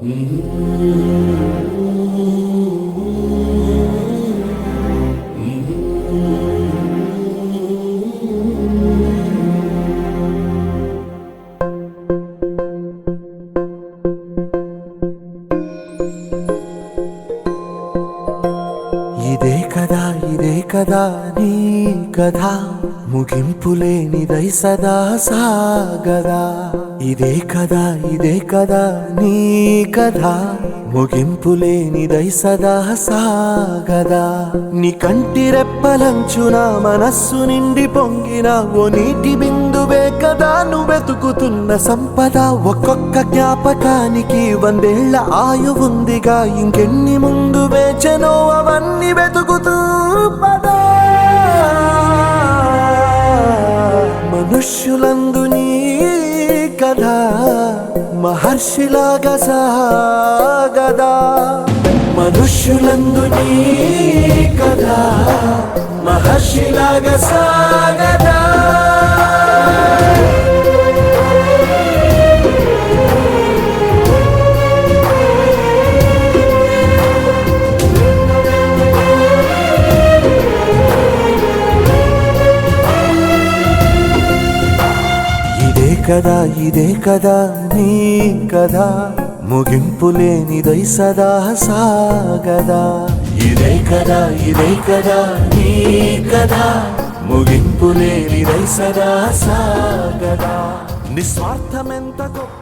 ఇదే కదా నీ కథ ముగింపులేనిదై సదా సాగదా. ఇదే కదా నీ కథ ముగింపులేనిదై సదా సాగదా. నీ కంటి రెప్పలంచున మనస్సు నిండి పొంగిన ఓ నీటి బిందువే కదా నువ్వెతుకుతున్న సంపద. ఒక్కొక్క జ్ఞాపకానికి 100 ఏళ్ల ఆయువుందిగా, ఇంకెన్ని ముందు వేచనో అవన్నీ వెతుకుతూ పదా. మనుష్యులందు నీ కథ మహర్షిలాగా సాగదా. మనుష్యులందు నీ కథ మహర్షిలాగా సాగదా. ఇదే కదా నీ కథ ముగింపులేనిదై సదా సాగదా. ఇదే కదా నీ కథ ముగింపులేనిదై సదా సాగదా. నిస్వార్థమెంత గొప్ప